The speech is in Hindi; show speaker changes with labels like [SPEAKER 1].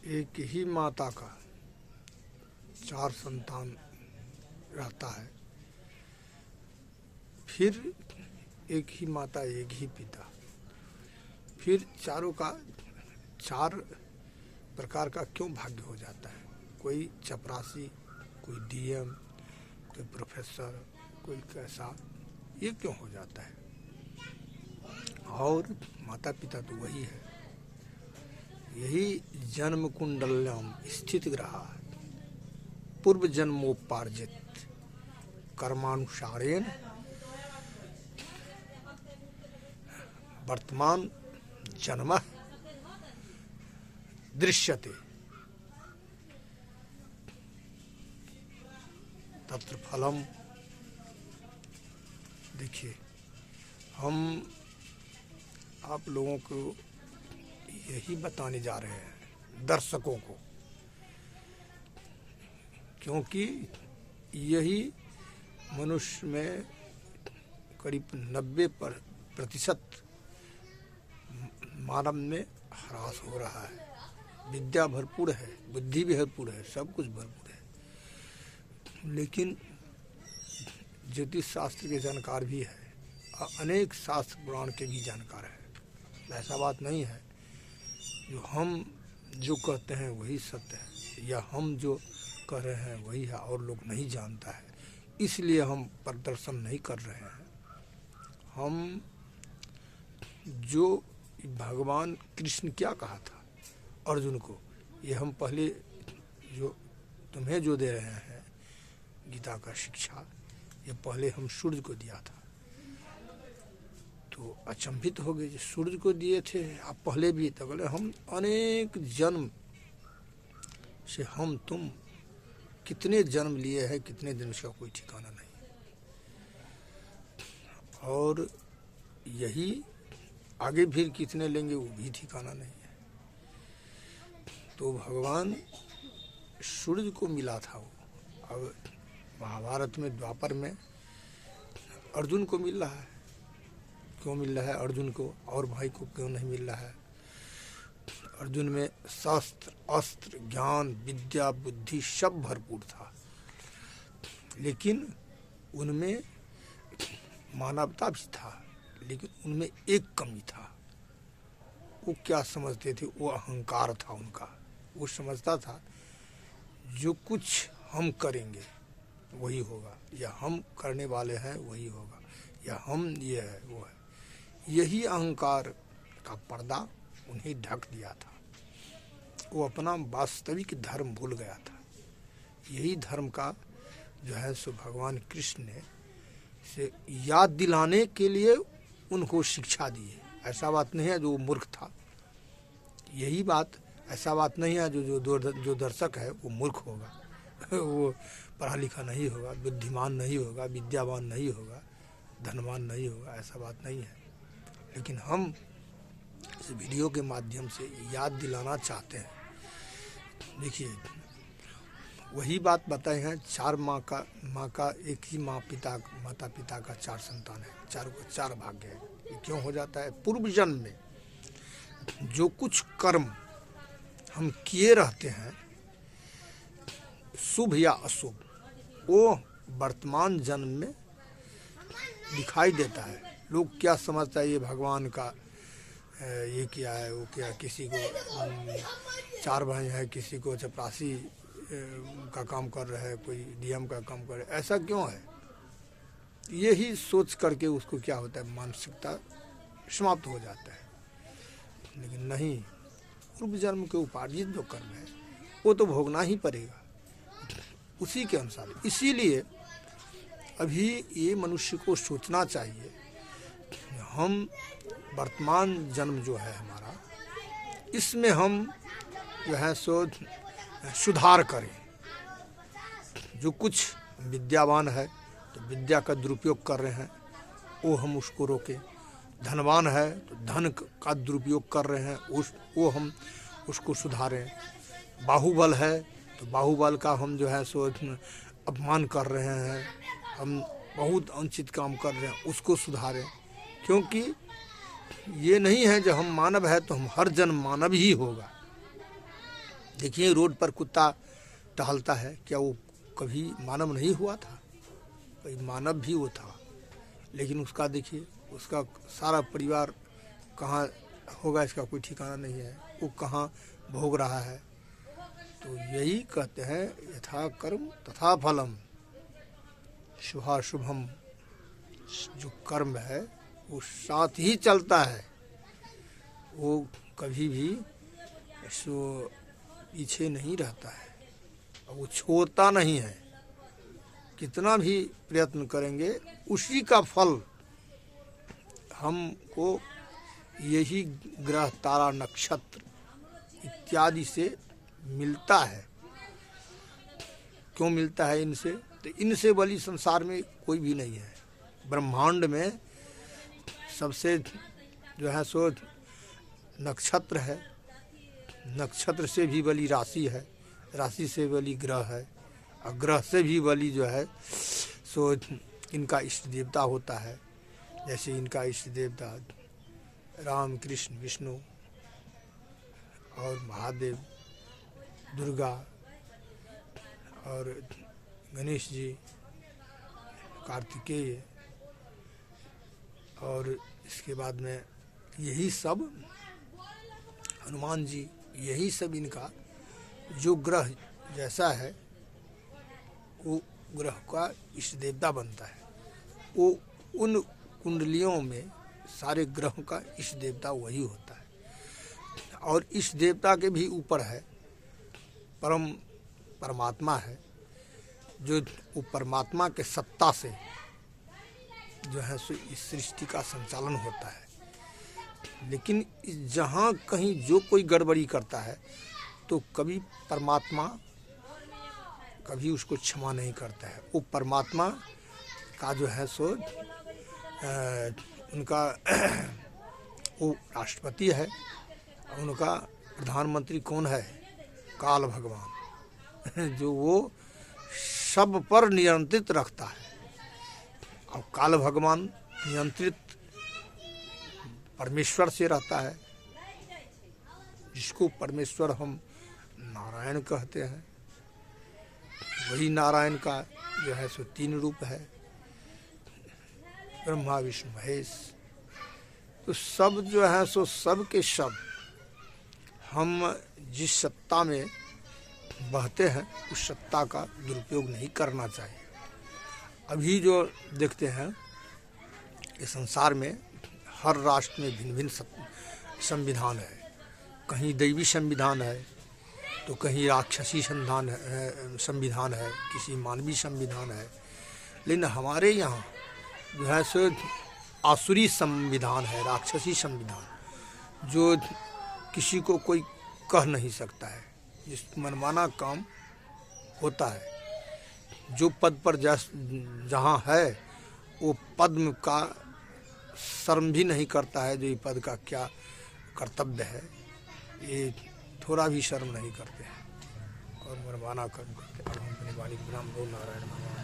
[SPEAKER 1] एक ही माता का 4 संतान रहता है, फिर एक ही माता एक ही पिता, फिर चारों का 4 प्रकार का क्यों भाग्य हो जाता है? कोई चपरासी, कोई डीएम, कोई प्रोफेसर, कोई कैसा, ये क्यों हो जाता है? और माता पिता तो वही है। यही जन्म कुंडल्यम स्थित ग्रह पूर्व जन्मोपार्जित कर्मानुसारेण वर्तमान जन्म दृश्यते तत्र फलम। देखिए, हम आप लोगों को यही बताने जा रहे हैं, दर्शकों को, क्योंकि यही मनुष्य में करीब 90% मानव में ह्रास हो रहा है। विद्या भरपूर है, बुद्धि भी भरपूर है, सब कुछ भरपूर है, लेकिन ज्योतिष शास्त्र के जानकार भी है, अनेक शास्त्र पुराण के भी जानकार है। ऐसा बात नहीं है जो हम जो कहते हैं वही सत्य है, या हम जो कह रहे हैं वही है और लोग नहीं जानता है, इसलिए हम प्रदर्शन नहीं कर रहे हैं। हम जो भगवान कृष्ण क्या कहा था अर्जुन को, ये हम पहले जो तुम्हें जो दे रहे हैं गीता का शिक्षा, ये पहले हम सूर्य को दिया था। तो अचंभित हो गए, सूर्य को दिए थे आप पहले भी, तो बोले हम अनेक जन्म से हम तुम कितने जन्म लिए हैं, कितने दिन का कोई ठिकाना नहीं। और यही आगे फिर कितने लेंगे वो भी ठिकाना नहीं है। तो भगवान सूर्य को मिला था वो, अब महाभारत में द्वापर में अर्जुन को मिल रहा है। क्यों मिल रहा है अर्जुन को, और भाई को क्यों नहीं मिल रहा है? अर्जुन में शस्त्र, अस्त्र, ज्ञान, विद्या, बुद्धि सब भरपूर था, लेकिन उनमें मानवता भी था, लेकिन उनमें एक कमी था। वो क्या समझते थे? वो अहंकार था उनका। वो समझता था जो कुछ हम करेंगे वही होगा, या हम करने वाले हैं वही होगा, या हम ये है वो है। यही अहंकार का पर्दा उन्हें ढक दिया था। वो अपना वास्तविक धर्म भूल गया था। यही धर्म का जो है सो भगवान कृष्ण ने से याद दिलाने के लिए उनको शिक्षा दी है। ऐसा बात नहीं है जो मूर्ख था, यही बात, ऐसा बात नहीं है जो दर्शक है वो मूर्ख होगा, वो पढ़ा लिखा नहीं होगा, बुद्धिमान नहीं होगा, विद्यावान नहीं होगा, धनवान नहीं होगा, ऐसा बात नहीं है। लेकिन हम इस वीडियो के माध्यम से याद दिलाना चाहते हैं। देखिए, वही बात बताए हैं, 4 माँ का एक ही माता पिता का 4 संतान है, 4 को 4 भाग्य है। ये क्यों हो जाता है? पूर्व जन्म में जो कुछ कर्म हम किए रहते हैं, शुभ या अशुभ, वो वर्तमान जन्म में दिखाई देता है। लोग क्या समझता है, ये भगवान का ये किया है, वो किया, किसी को 4 भाई है, किसी को चपरासी का काम कर रहा है, कोई डीएम का काम कर रहा है। ऐसा क्यों है? यही सोच करके उसको क्या होता है, मानसिकता समाप्त हो जाता है। लेकिन नहीं, पूर्व जन्म के उपार्जित जो कर्म है वो तो भोगना ही पड़ेगा उसी के अनुसार। इसीलिए अभी ये मनुष्य को सोचना चाहिए, हम वर्तमान जन्म जो है हमारा, इसमें हम जो है सो सुधार करें। जो कुछ विद्यावान है तो विद्या का दुरुपयोग कर रहे हैं, वो हम उसको रोकें। धनवान है तो धन का दुरुपयोग कर रहे हैं, वो हम उसको सुधारें। बाहुबल है तो बाहुबल का हम जो है सो अपमान कर रहे हैं, हम बहुत अनुचित काम कर रहे हैं, उसको सुधारें। क्योंकि ये नहीं है जब हम मानव है तो हम हर जन्म मानव ही होगा, देखिए रोड पर कुत्ता टहलता है, क्या वो कभी मानव नहीं हुआ था? कोई मानव भी वो था, लेकिन उसका देखिए उसका सारा परिवार कहाँ होगा इसका कोई ठिकाना नहीं है, वो कहाँ भोग रहा है। तो यही कहते हैं यथा कर्म तथा फलम, शुभाशुभम। जो कर्म है वो साथ ही चलता है, वो कभी भी सो पीछे नहीं रहता है, और वो छोड़ता नहीं है। कितना भी प्रयत्न करेंगे उसी का फल हमको यही ग्रह तारा नक्षत्र इत्यादि से मिलता है। क्यों मिलता है इनसे? तो इनसे बड़ी संसार में कोई भी नहीं है। ब्रह्मांड में सबसे जो है सो नक्षत्र है, नक्षत्र से भी बड़ी राशि है, राशि से बड़ी ग्रह है, और ग्रह से भी बड़ी जो है सो इनका इष्ट देवता होता है। जैसे इनका इष्ट देवता राम कृष्ण विष्णु और महादेव, दुर्गा और गणेश जी, कार्तिकेय, और इसके बाद में यही सब हनुमान जी, यही सब इनका जो ग्रह जैसा है वो ग्रह का इष्ट देवता बनता है। वो उन कुंडलियों में सारे ग्रहों का इष्ट देवता वही होता है। और इष्ट देवता के भी ऊपर है परमात्मा है, जो वो परमात्मा के सत्ता से जो है सो इस सृष्टि का संचालन होता है। लेकिन जहाँ कहीं जो कोई गड़बड़ी करता है तो कभी परमात्मा कभी उसको क्षमा नहीं करता है। वो परमात्मा का जो है सो उनका वो राष्ट्रपति है, उनका प्रधानमंत्री कौन है? काल भगवान, जो वो सब पर नियंत्रित रखता है। और काल भगवान नियंत्रित परमेश्वर से रहता है, जिसको परमेश्वर हम नारायण कहते हैं। वही नारायण का जो है सो 3 रूप है, ब्रह्मा विष्णु महेश। तो सब जो है सो सब के सब हम जिस सत्ता में बहते हैं उस सत्ता का दुरुपयोग नहीं करना चाहिए। अभी जो देखते हैं कि संसार में हर राष्ट्र में भिन्न भिन्न संविधान है। कहीं दैवी संविधान है तो कहीं राक्षसी संविधान है, किसी मानवीय संविधान है। लेकिन हमारे यहाँ जो है सो आसुरी संविधान है, राक्षसी संविधान, जो किसी को कोई कह नहीं सकता है, जिस मनमाना काम होता है। जो पद पर जहाँ है वो पद का शर्म भी नहीं करता है, जो ये पद का क्या कर्तव्य है ये थोड़ा भी शर्म नहीं करते हैं और मनमाना कर्म करते हैं। और हम अपनी वाणी विराम दो। नारायण भगवान।